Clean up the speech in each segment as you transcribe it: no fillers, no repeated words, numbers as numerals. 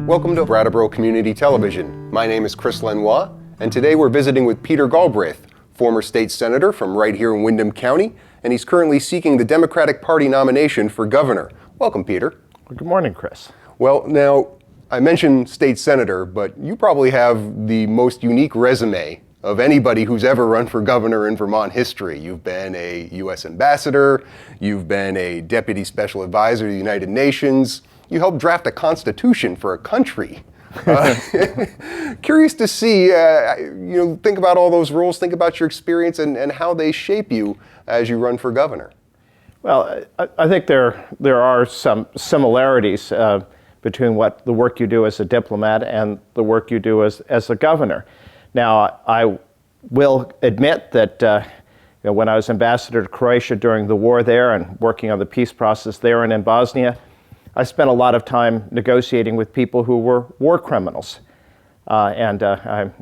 Welcome to Brattleboro Community Television. My name is Chris Lenois, and today we're visiting with Peter Galbraith, former state senator from right here in Windham County, and he's currently seeking the Democratic Party nomination for governor. Welcome, Peter. Good morning, Chris. Well, now, I mentioned state senator, but you probably have the most unique resume of anybody who's ever run for governor in Vermont history. You've been a U.S. ambassador, you've been a deputy special advisor to the United Nations, you helped draft a constitution for a country. Curious to see, think about all those roles, think about your experience and how they shape you as you run for governor. Well, I think there are some similarities between what the work you do as a diplomat and the work you do as a governor. Now, I will admit that when I was ambassador to Croatia during the war there and working on the peace process there and in Bosnia, I spent a lot of time negotiating with people who were war criminals. And I'm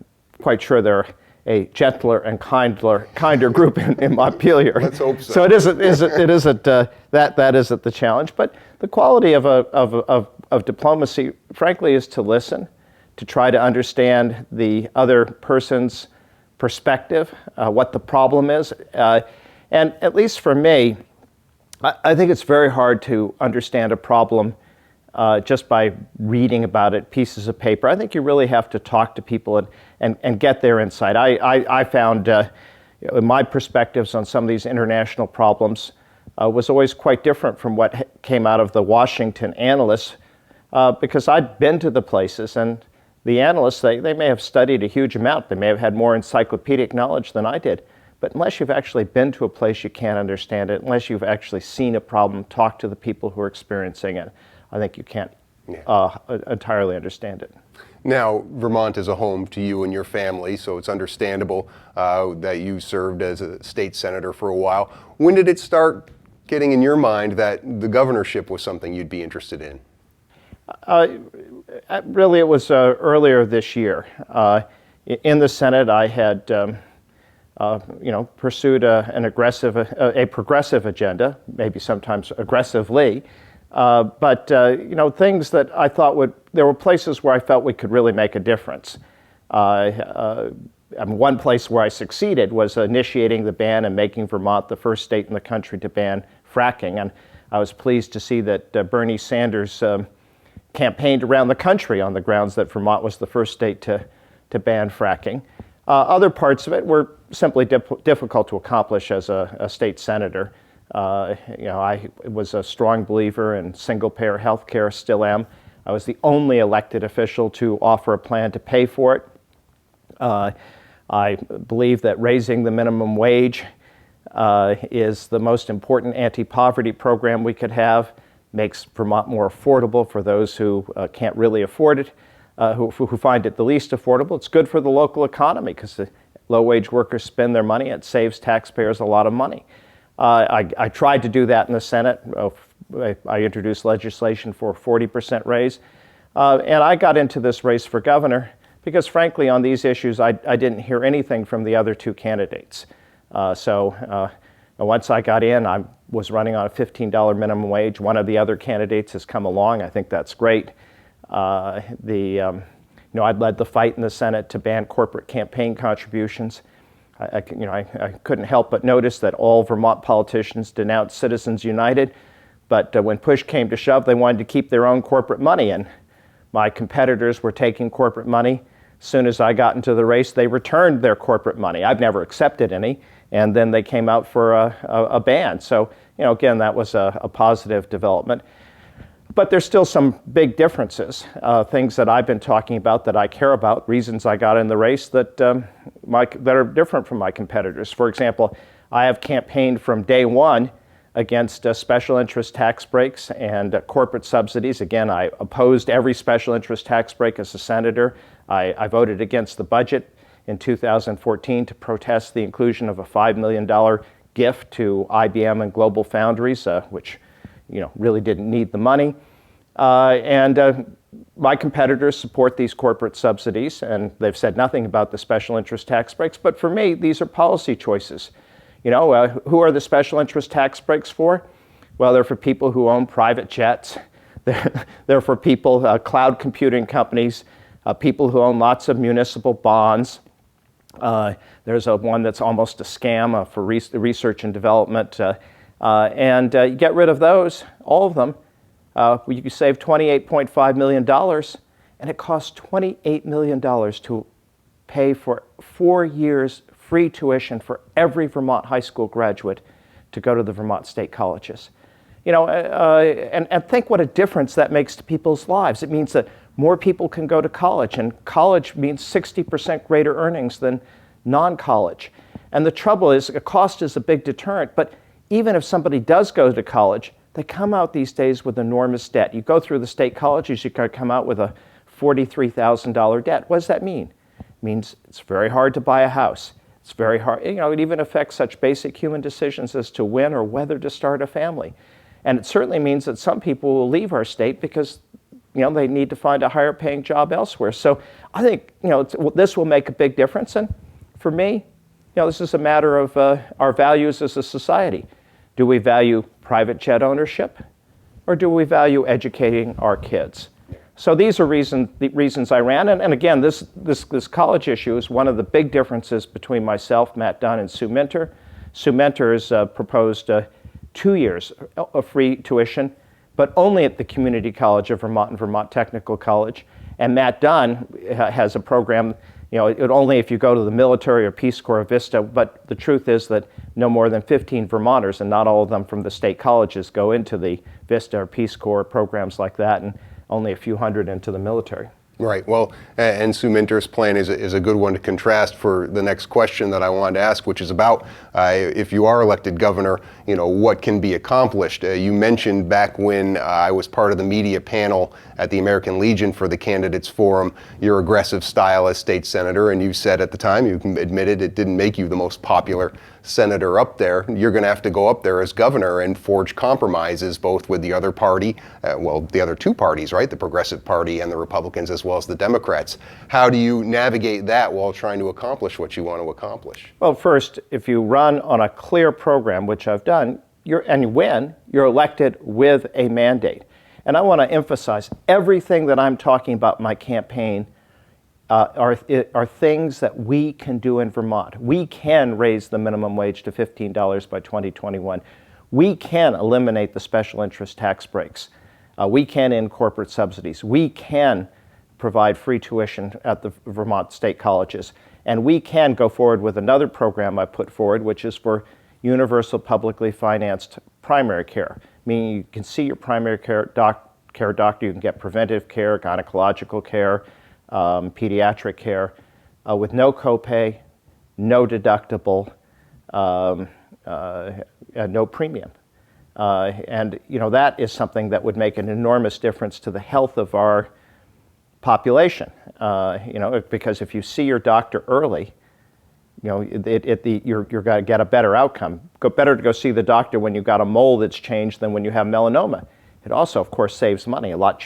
quite sure they're a gentler and kinder group in Montpelier. Let's hope so. So it isn't that isn't the challenge. But the quality of diplomacy, frankly, is to listen, to try to understand the other person's perspective, what the problem is. And at least for me, I think it's very hard to understand a problem just by reading about it, pieces of paper. I think you really have to talk to people and get their insight. I found my perspectives on some of these international problems was always quite different from what came out of the Washington analysts because I'd been to the places, and the analysts, they may have studied a huge amount. They may have had more encyclopedic knowledge than I did. But unless you've actually been to a place, you can't understand it. Unless you've actually seen a problem, talk to the people who are experiencing it, I think you can't entirely understand it. Now, Vermont is a home to you and your family, so it's understandable that you served as a state senator for a while. When did it start getting in your mind that the governorship was something you'd be interested in? Really, it was earlier this year. In the Senate, I had pursued a progressive agenda, maybe sometimes aggressively, but things that I thought there were places where I felt we could really make a difference. One place where I succeeded was initiating the ban and making Vermont the first state in the country to ban fracking, and I was pleased to see that Bernie Sanders campaigned around the country on the grounds that Vermont was the first state to ban fracking. Other parts of it were simply difficult to accomplish as a state senator. I was a strong believer in single-payer health care, still am. I was the only elected official to offer a plan to pay for it. I believe that raising the minimum wage is the most important anti-poverty program we could have, makes Vermont more affordable for those who can't really afford it. Who find it the least affordable. It's good for the local economy because the low-wage workers spend their money. It saves taxpayers a lot of money. I tried to do that in the Senate. I introduced legislation for a 40% raise. And I got into this race for governor because, frankly, on these issues, I didn't hear anything from the other two candidates. So once I got in, I was running on a $15 minimum wage. One of the other candidates has come along. I think that's great. I'd led the fight in the Senate to ban corporate campaign contributions. I couldn't help but notice that all Vermont politicians denounced Citizens United, but when push came to shove, they wanted to keep their own corporate money, and my competitors were taking corporate money. As soon as I got into the race, they returned their corporate money. I've never accepted any, and then they came out for a ban. So, again, that was a positive development. But there's still some big differences, things that I've been talking about that I care about, reasons I got in the race that are different from my competitors. For example, I have campaigned from day one against special interest tax breaks and corporate subsidies. Again, I opposed every special interest tax break as a senator. I voted against the budget in 2014 to protest the inclusion of a $5 million gift to IBM and Global Foundries, which really didn't need the money. My competitors support these corporate subsidies, and they've said nothing about the special interest tax breaks. But for me, these are policy choices. Who are the special interest tax breaks for? Well, they're for people who own private jets. They're for people, cloud computing companies, people who own lots of municipal bonds. There's one that's almost a scam for research and development. And you get rid of those, all of them, you can save $28.5 million, and it costs $28 million to pay for 4 years free tuition for every Vermont high school graduate to go to the Vermont state colleges. You know, and think what a difference that makes to people's lives. It means that more people can go to college, and college means 60% greater earnings than non-college. And the trouble is, the cost is a big deterrent, but even if somebody does go to college, they come out these days with enormous debt. You go through the state colleges, you can come out with a $43,000 debt. What does that mean? It means it's very hard to buy a house. It's very hard, you know, it even affects such basic human decisions as to when or whether to start a family. And it certainly means that some people will leave our state because, you know, they need to find a higher paying job elsewhere. So I think, you know, this will make a big difference. And for me, you know, this is a matter of our values as a society. Do we value private jet ownership, or do we value educating our kids? So these are the reasons I ran. And again, this college issue is one of the big differences between myself, Matt Dunn, and Sue Minter. Sue Minter has proposed 2 years of free tuition, but only at the Community College of Vermont and Vermont Technical College. And Matt Dunn has a program, you know, it only if you go to the military or Peace Corps or Vista, but the truth is that no more than 15 Vermonters, and not all of them from the state colleges, go into the Vista or Peace Corps programs like that, and only a few hundred into the military. Right. Well, and Sue Minter's plan is a good one to contrast for the next question that I wanted to ask, which is about if you are elected governor, you know, what can be accomplished. You mentioned back when I was part of the media panel at the American Legion for the Candidates Forum, your aggressive style as state senator, and you said at the time, you admitted it didn't make you the most popular senator up there. You're going to have to go up there as governor and forge compromises both with the other party, the other two parties, right? The Progressive Party and the Republicans, as well as the Democrats. How do you navigate that while trying to accomplish what you want to accomplish? Well, first, if you run on a clear program, which I've done, and you win, you're elected with a mandate. And I want to emphasize everything that I'm talking about in my campaign are things that we can do in Vermont. We can raise the minimum wage to $15 by 2021. We can eliminate the special interest tax breaks. We can end corporate subsidies. We can provide free tuition at the Vermont state colleges. And we can go forward with another program I put forward, which is for universal publicly financed primary care, meaning you can see your primary care doctor, you can get preventive care, gynecological care, pediatric care with no copay, no deductible, no premium. And you know, that is something that would make an enormous difference to the health of our population. You know, because if you see your doctor early, you know, you're going to get a better outcome. Better to go see the doctor when you've got a mole that's changed than when you have melanoma. It also, of course, saves money. A lot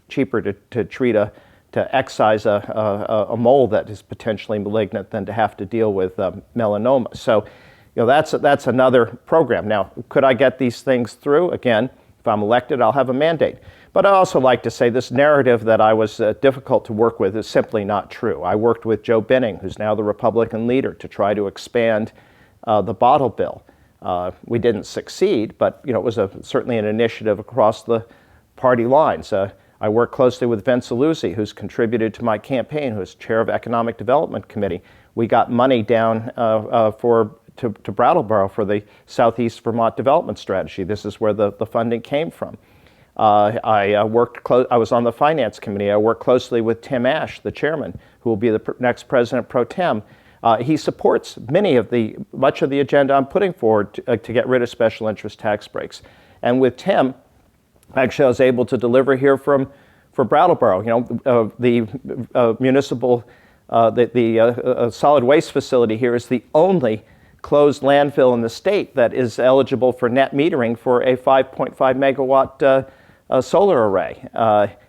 cheaper to excise a mole that is potentially malignant than to have to deal with melanoma. So, you know, that's another program. Now, could I get these things through? Again, if I'm elected, I'll have a mandate. But I also like to say this narrative that I was difficult to work with is simply not true. I worked with Joe Binning, who's now the Republican leader, to try to expand the bottle bill. We didn't succeed, but you know, it was certainly an initiative across the party lines. I worked closely with Vince Aluzzi, who's contributed to my campaign, who's chair of Economic Development Committee. We got money down to Brattleboro for the Southeast Vermont Development Strategy. This is where the funding came from. I was on the Finance Committee. I worked closely with Tim Ash, the chairman, who will be the next president pro tem. He supports much of the agenda I'm putting forward to get rid of special interest tax breaks. And with Tim, actually, I was able to deliver here for Brattleboro. You know, the municipal, solid waste facility here is the only closed landfill in the state that is eligible for net metering for a 5.5 megawatt solar array.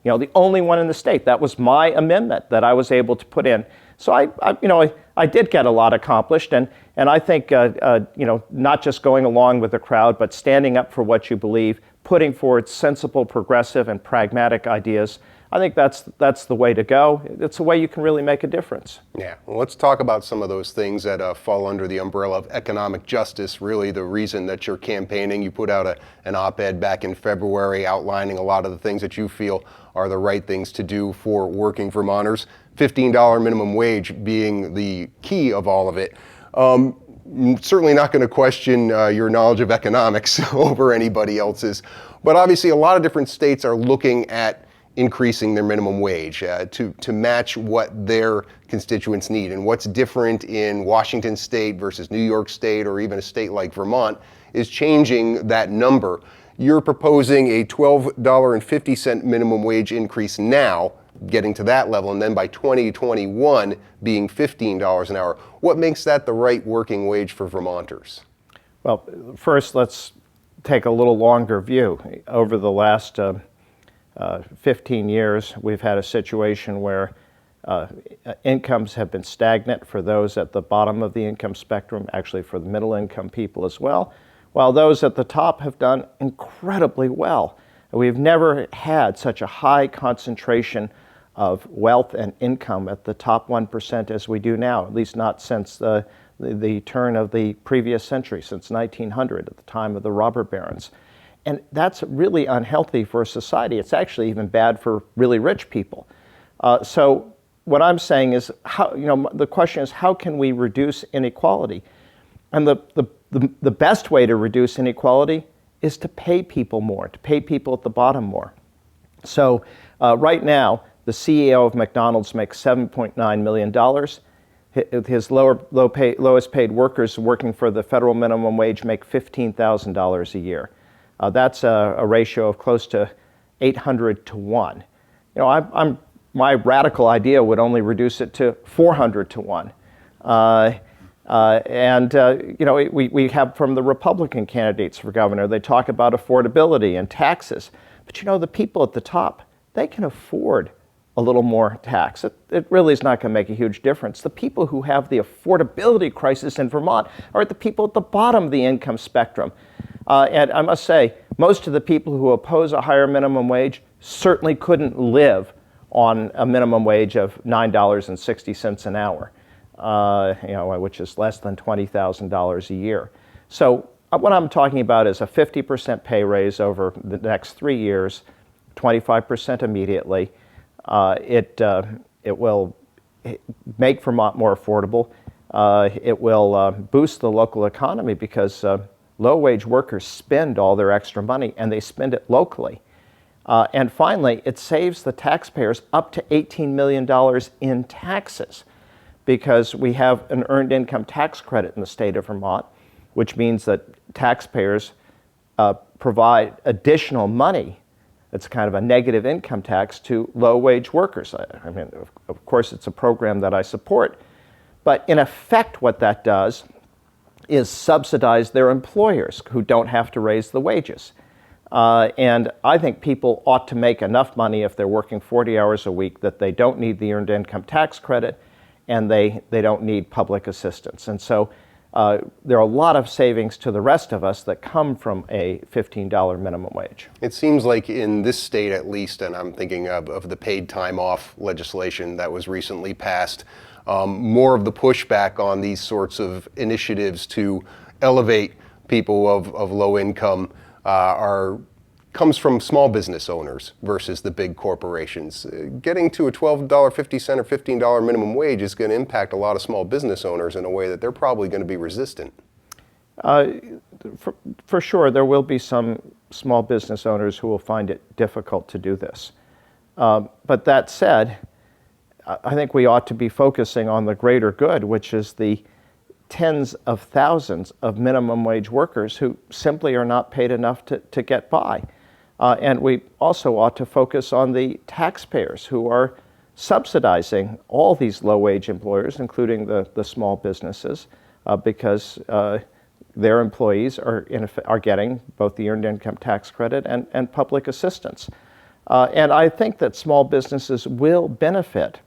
You know, the only one in the state. That was my amendment that I was able to put in. So I did get a lot accomplished, and I think you know, not just going along with the crowd, but standing up for what you believe, putting forward sensible, progressive, and pragmatic ideas. I think that's the way to go. It's a way you can really make a difference. Yeah, well, let's talk about some of those things that fall under the umbrella of economic justice, really the reason that you're campaigning. You put out an op-ed back in February outlining a lot of the things that you feel are the right things to do for working Vermonters, $15 minimum wage being the key of all of it. Certainly not going to question your knowledge of economics over anybody else's, but obviously a lot of different states are looking at increasing their minimum wage to match what their constituents need. And what's different in Washington State versus New York State or even a state like Vermont is changing that number. You're proposing a $12.50 minimum wage increase now, getting to that level, and then by 2021 being $15 an hour. What makes that the right working wage for Vermonters? Well, first let's take a little longer view. Over the last 15 years, we've had a situation where incomes have been stagnant for those at the bottom of the income spectrum, actually for the middle income people as well, while those at the top have done incredibly well. We've never had such a high concentration of wealth and income at the top 1% as we do now, at least not since the turn of the previous century, since 1900, at the time of the robber barons. And that's really unhealthy for a society. It's actually even bad for really rich people. So what I'm saying is, the question is, how can we reduce inequality? And the best way to reduce inequality is to pay people more, to pay people at the bottom more. So right now, the CEO of McDonald's makes $7.9 million. His lowest paid workers working for the federal minimum wage make $15,000 a year. That's a ratio of close to 800 to 1. My radical idea would only reduce it to 400 to 1. We have from the Republican candidates for governor, they talk about affordability and taxes. But the people at the top, they can afford a little more tax. It really is not going to make a huge difference. The people who have the affordability crisis in Vermont are the people at the bottom of the income spectrum. And I must say, most of the people who oppose a higher minimum wage certainly couldn't live on a minimum wage of $9.60 an hour, which is less than $20,000 a year. So what I'm talking about is a 50% pay raise over the next 3 years, 25% immediately. It will make Vermont more affordable. It will boost the local economy because low-wage workers spend all their extra money, and they spend it locally. And finally, it saves the taxpayers up to $18 million in taxes because we have an earned income tax credit in the state of Vermont, which means that taxpayers provide additional money. It's kind of a negative income tax to low-wage workers. I mean, of course, it's a program that I support, but in effect, what that does is subsidize their employers who don't have to raise the wages. And I think people ought to make enough money if they're working 40 hours a week that they don't need the earned income tax credit and they don't need public assistance. And so there are a lot of savings to the rest of us that come from a $15 minimum wage. It seems like in this state at least, and I'm thinking of the paid time off legislation that was recently passed, more of the pushback on these sorts of initiatives to elevate people of low income comes from small business owners versus the big corporations. Getting to a $12.50 or $15 minimum wage is going to impact a lot of small business owners in a way that they're probably going to be resistant. For sure, there will be some small business owners who will find it difficult to do this. But that said, I think we ought to be focusing on the greater good, which is the tens of thousands of minimum wage workers who simply are not paid enough to get by. And we also ought to focus on the taxpayers who are subsidizing all these low-wage employers, including the small businesses, because their employees are getting both the earned income tax credit and public assistance. And I think that small businesses will benefit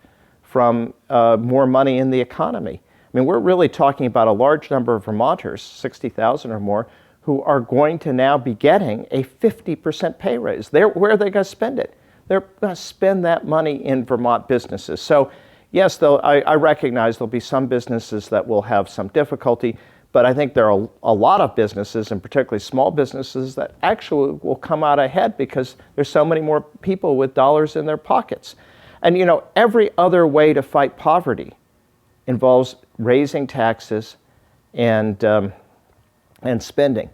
from more money in the economy. I mean, we're really talking about a large number of Vermonters, 60,000 or more, who are going to now be getting a 50% pay raise. Where are they going to spend it? They're going to spend that money in Vermont businesses. So yes, though, I recognize there'll be some businesses that will have some difficulty, but I think there are a lot of businesses, and particularly small businesses, that actually will come out ahead because there's so many more people with dollars in their pockets. And you know, every other way to fight poverty involves raising taxes and spending.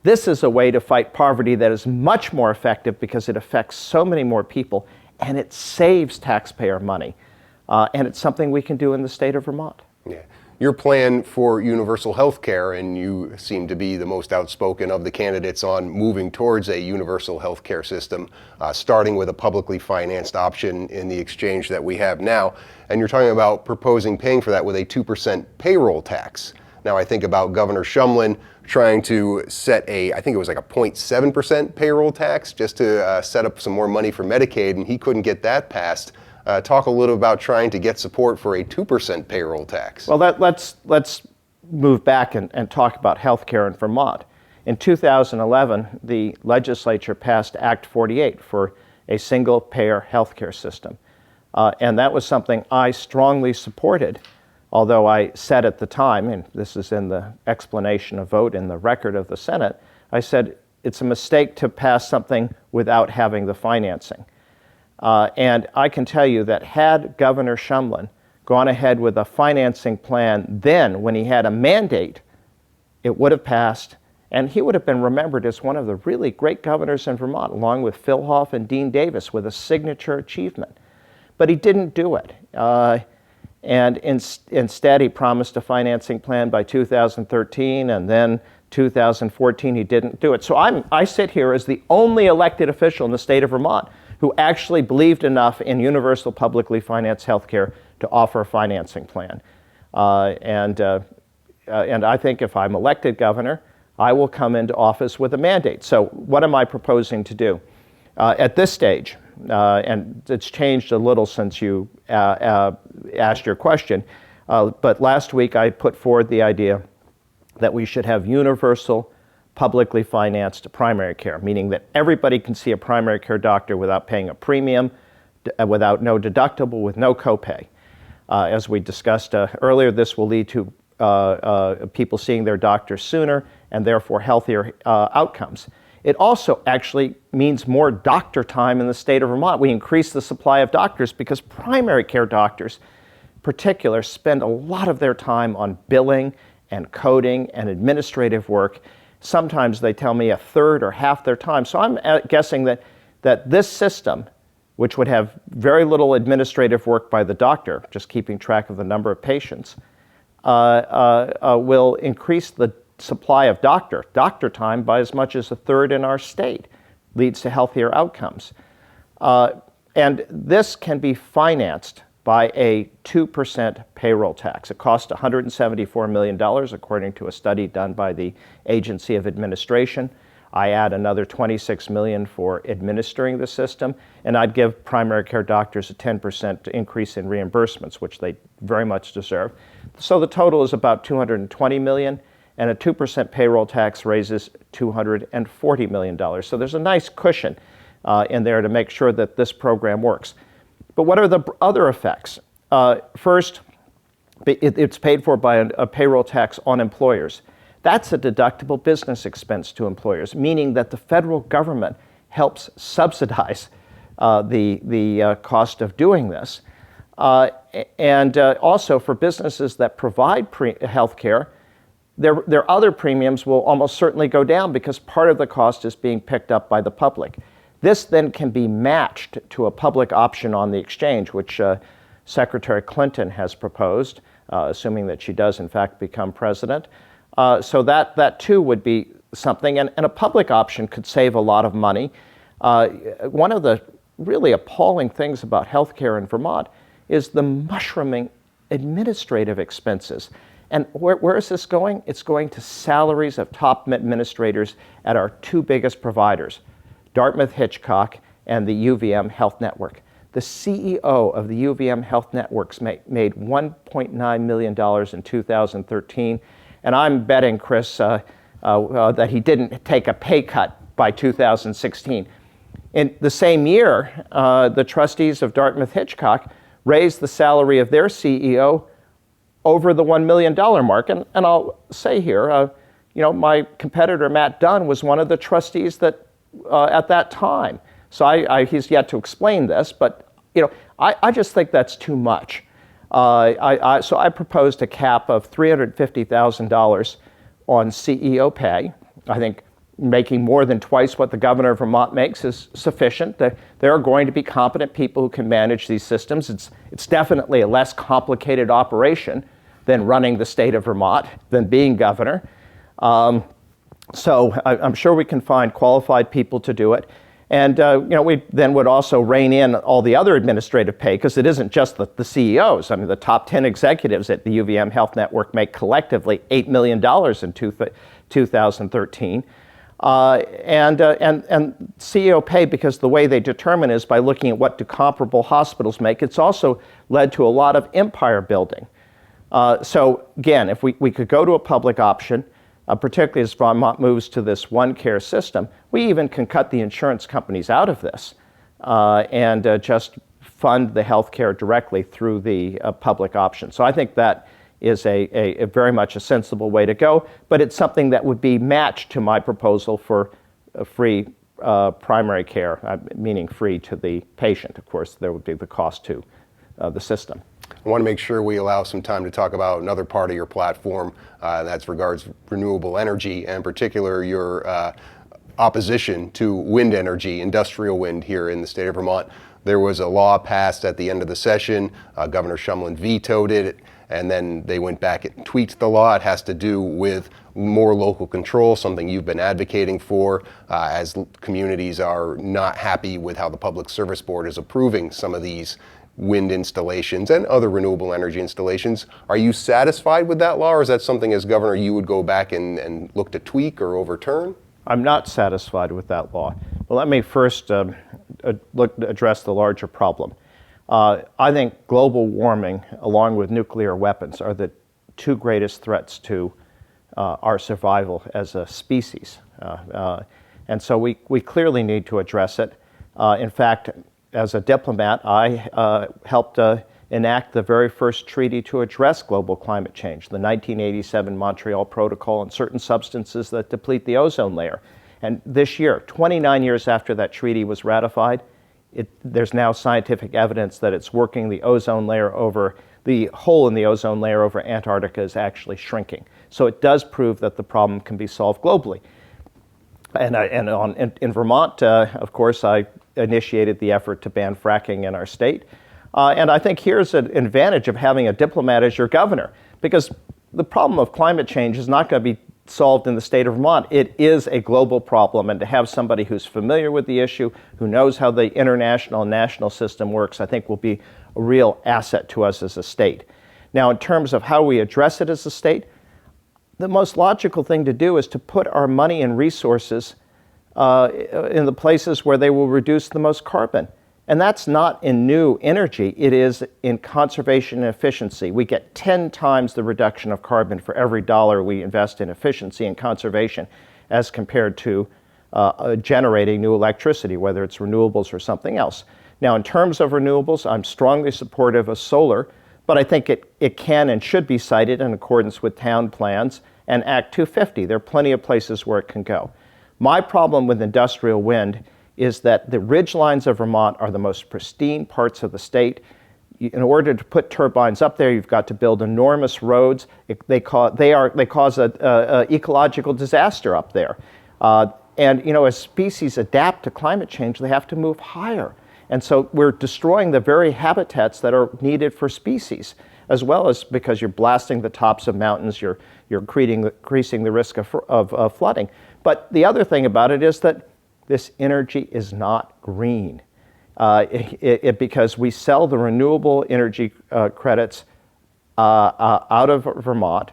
This is a way to fight poverty that is much more effective because it affects so many more people and it saves taxpayer money. And it's something we can do in the state of Vermont. Yeah. Your plan for universal health care, and you seem to be the most outspoken of the candidates on moving towards a universal health care system, starting with a publicly financed option in the exchange that we have now. And you're talking about proposing paying for that with a 2% payroll tax. Now I think about Governor Shumlin trying to set I think it was like a 0.7% payroll tax just to set up some more money for Medicaid, and he couldn't get that passed. Talk a little about trying to get support for a 2% payroll tax. Well, let's move back and talk about health care in Vermont. In 2011, the legislature passed Act 48 for a single-payer health care system. And that was something I strongly supported, although I said at the time, and this is in the explanation of vote in the record of the Senate, I said it's a mistake to pass something without having the financing. And I can tell you that had Governor Shumlin gone ahead with a financing plan then, when he had a mandate, it would have passed, and he would have been remembered as one of the really great governors in Vermont, along with Phil Hoff and Dean Davis, with a signature achievement. But he didn't do it. And instead, he promised a financing plan by 2013, and then 2014, he didn't do it. So I sit here as the only elected official in the state of Vermont who actually believed enough in universal publicly financed health care to offer a financing plan. And I think if I'm elected governor, I will come into office with a mandate. So what am I proposing to do? At this stage, and it's changed a little since you asked your question, but last week I put forward the idea that we should have universal publicly financed primary care, meaning that everybody can see a primary care doctor without paying a premium, without no deductible, with no copay. As we discussed earlier, this will lead to people seeing their doctors sooner and therefore healthier outcomes. It also actually means more doctor time in the state of Vermont. We increase the supply of doctors because primary care doctors, in particular, spend a lot of their time on billing and coding and administrative work. Sometimes they tell me a third or half their time. So I'm guessing that this system, which would have very little administrative work by the doctor, just keeping track of the number of patients, will increase the supply of doctor time by as much as a third in our state, leads to healthier outcomes. And this can be financed by a 2% payroll tax. It costs $174 million, according to a study done by the Agency of Administration. I add another $26 million for administering the system, and I'd give primary care doctors a 10% increase in reimbursements, which they very much deserve. So the total is about $220 million, and a 2% payroll tax raises $240 million. So there's a nice cushion in there to make sure that this program works. But what are the other effects? First, it's paid for by a payroll tax on employers. That's a deductible business expense to employers, meaning that the federal government helps subsidize the cost of doing this. And also for businesses that provide health care, their other premiums will almost certainly go down because part of the cost is being picked up by the public. This then can be matched to a public option on the exchange, which Secretary Clinton has proposed, assuming that she does in fact become president. So that too would be something, and a public option could save a lot of money. One of the really appalling things about healthcare in Vermont is the mushrooming administrative expenses. And where is this going? It's going to salaries of top administrators at our two biggest providers, Dartmouth Hitchcock and the UVM Health Network. The CEO of the UVM Health Networks made $1.9 million in 2013. And I'm betting, Chris, that he didn't take a pay cut by 2016. In the same year, the trustees of Dartmouth-Hitchcock raised the salary of their CEO over the $1 million mark. And I'll say here, my competitor, Matt Dunn, was one of the trustees that at that time. So he's yet to explain this, but I just think that's too much. So I proposed a cap of $350,000 on CEO pay. I think making more than twice what the governor of Vermont makes is sufficient. There are going to be competent people who can manage these systems. It's definitely a less complicated operation than running the state of Vermont, than being governor. So I'm sure we can find qualified people to do it. And we then would also rein in all the other administrative pay, because it isn't just the CEOs. I mean, the top 10 executives at the UVM Health Network make collectively $8 million in 2013. And CEO pay, because the way they determine is by looking at what do comparable hospitals make. It's also led to a lot of empire building. So again, if we could go to a public option, particularly as Vermont moves to this one care system, we even can cut the insurance companies out of this and just fund the health care directly through the public option. So I think that is a very much a sensible way to go, but it's something that would be matched to my proposal for free primary care, meaning free to the patient. Of course, there would be the cost to the system. I want to make sure we allow some time to talk about another part of your platform, that's regards renewable energy, and in particular your opposition to wind energy, industrial wind here in the state of Vermont. There was a law passed at the end of the session. Governor Shumlin vetoed it, and then they went back and tweaked the law. It has to do with more local control, something you've been advocating for, as communities are not happy with how the Public Service Board is approving some of these wind installations and other renewable energy installations. Are you satisfied with that law, or is that something as governor you would go back and look to tweak or overturn? I'm not satisfied with that law. Well, let me first address the larger problem. I think global warming, along with nuclear weapons, are the two greatest threats to our survival as a species. And so we clearly need to address it. In fact, as a diplomat, I helped enact the very first treaty to address global climate change, the 1987 Montreal Protocol on certain substances that deplete the ozone layer. And this year, 29 years after that treaty was ratified, there's now scientific evidence that it's working. The ozone layer over, the hole in the ozone layer over Antarctica is actually shrinking. So it does prove that the problem can be solved globally. And in Vermont, of course, I initiated the effort to ban fracking in our state. And I think here's an advantage of having a diplomat as your governor, because the problem of climate change is not going to be solved in the state of Vermont. It is a global problem, and to have somebody who's familiar with the issue, who knows how the international and national system works, I think will be a real asset to us as a state. Now, in terms of how we address it as a state, the most logical thing to do is to put our money and resources in the places where they will reduce the most carbon. And that's not in new energy, it is in conservation and efficiency. We get 10 times the reduction of carbon for every dollar we invest in efficiency and conservation as compared to generating new electricity, whether it's renewables or something else. Now, in terms of renewables, I'm strongly supportive of solar, but I think it can and should be sited in accordance with town plans and Act 250. There are plenty of places where it can go. My problem with industrial wind is that the ridgelines of Vermont are the most pristine parts of the state. In order to put turbines up there, you've got to build enormous roads. They cause an ecological disaster up there. And as species adapt to climate change, they have to move higher. And so we're destroying the very habitats that are needed for species, as well as because you're blasting the tops of mountains, you're increasing the risk of flooding. But the other thing about it is that this energy is not green because we sell the renewable energy credits out of Vermont.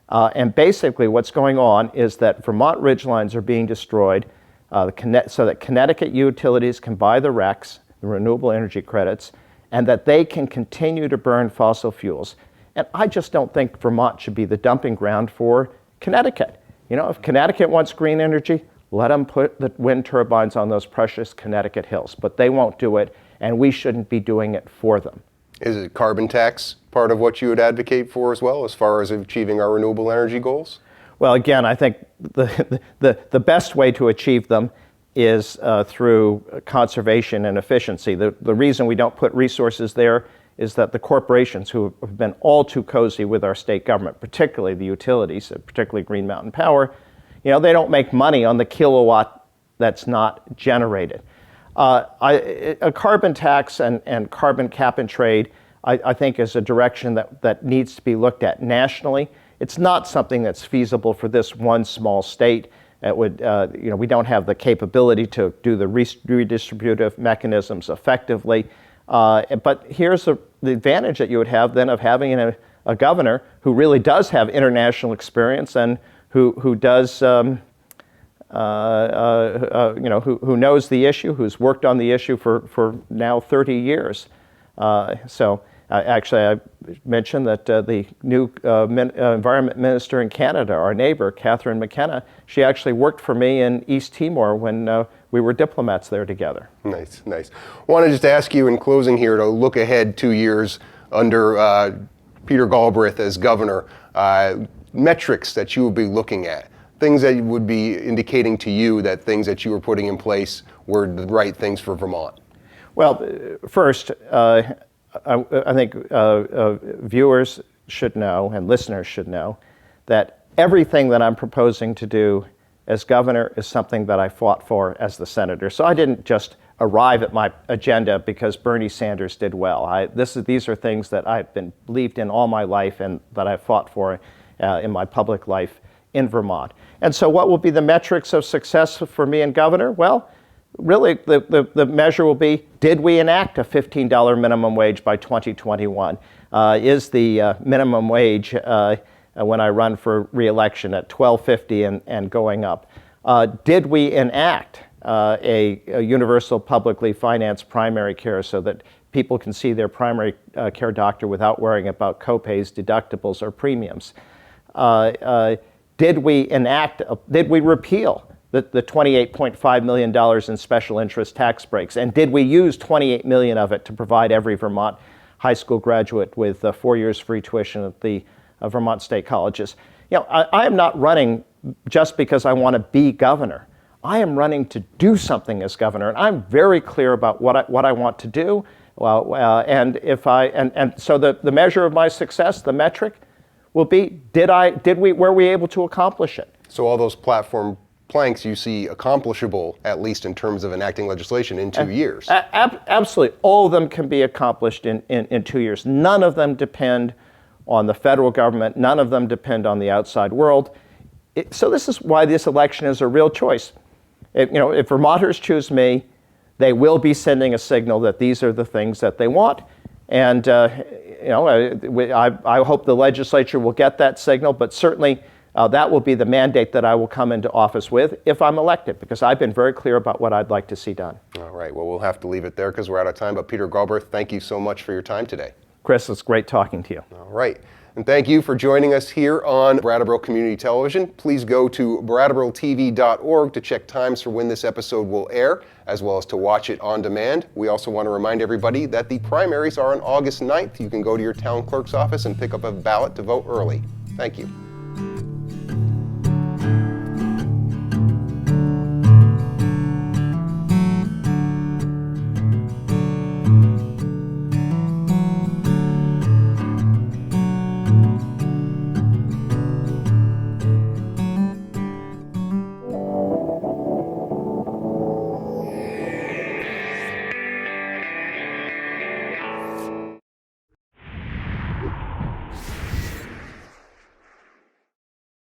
And basically what's going on is that Vermont ridgelines are being destroyed so that Connecticut utilities can buy the RECs, the renewable energy credits, and that they can continue to burn fossil fuels. And I just don't think Vermont should be the dumping ground for Connecticut. if Connecticut wants green energy, let them put the wind turbines on those precious Connecticut hills. But they won't do it, and we shouldn't be doing it for them. Is it carbon tax part of what you would advocate for as well, as far as achieving our renewable energy goals? Well, again, I think the best way to achieve them is through conservation and efficiency. The reason we don't put resources there is that the corporations who have been all too cozy with our state government, particularly the utilities, particularly Green Mountain Power, they don't make money on the kilowatt that's not generated. A carbon tax and carbon cap and trade, I think, is a direction that needs to be looked at nationally. It's not something that's feasible for this one small state. It would, we don't have the capability to do the redistributive mechanisms effectively. But here's the advantage that you would have then of having a governor who really does have international experience and who does, who knows the issue, who's worked on the issue for now 30 years. Actually, I mentioned that the new environment minister in Canada, our neighbor, Catherine McKenna, she actually worked for me in East Timor when we were diplomats there together. Nice, nice. I want to just ask you in closing here to look ahead 2 years under Peter Galbraith as governor, metrics that you would be looking at, things that would be indicating to you that things that you were putting in place were the right things for Vermont. Well, first, I think viewers should know and listeners should know that everything that I'm proposing to do as governor is something that I fought for as the senator. So I didn't just arrive at my agenda because Bernie Sanders did well. These are things that I've believed in all my life and that I've fought for in my public life in Vermont. And so what will be the metrics of success for me and governor? Well, really, the measure will be, did we enact a $15 minimum wage by 2021? Is the minimum wage, when I run for re-election, at $12.50 and going up? Did we enact a universal publicly financed primary care so that people can see their primary care doctor without worrying about copays, deductibles, or premiums? Did we repeal the $28.5 million in special interest tax breaks? And did we use $28 million of it to provide every Vermont high school graduate with 4 years free tuition at the Vermont state colleges? I am not running just because I want to be governor. I am running to do something as governor, and I'm very clear about what I want to do. And so the measure of my success, the metric, will be, were we able to accomplish it? So all those platform planks you see accomplishable, at least in terms of enacting legislation, in 2 years? Absolutely. All of them can be accomplished in 2 years. None of them depend on the federal government. None of them depend on the outside world. So this is why this election is a real choice. If Vermonters choose me, they will be sending a signal that these are the things that they want. And I hope the legislature will get that signal, but certainly that will be the mandate that I will come into office with if I'm elected, because I've been very clear about what I'd like to see done. All right, well, we'll have to leave it there because we're out of time. But Peter Galbraith, thank you so much for your time today. Chris, it's great talking to you. All right. And thank you for joining us here on Brattleboro Community Television. Please go to brattleboro.tv.org to check times for when this episode will air, as well as to watch it on demand. We also want to remind everybody that the primaries are on August 9th. You can go to your town clerk's office and pick up a ballot to vote early. Thank you.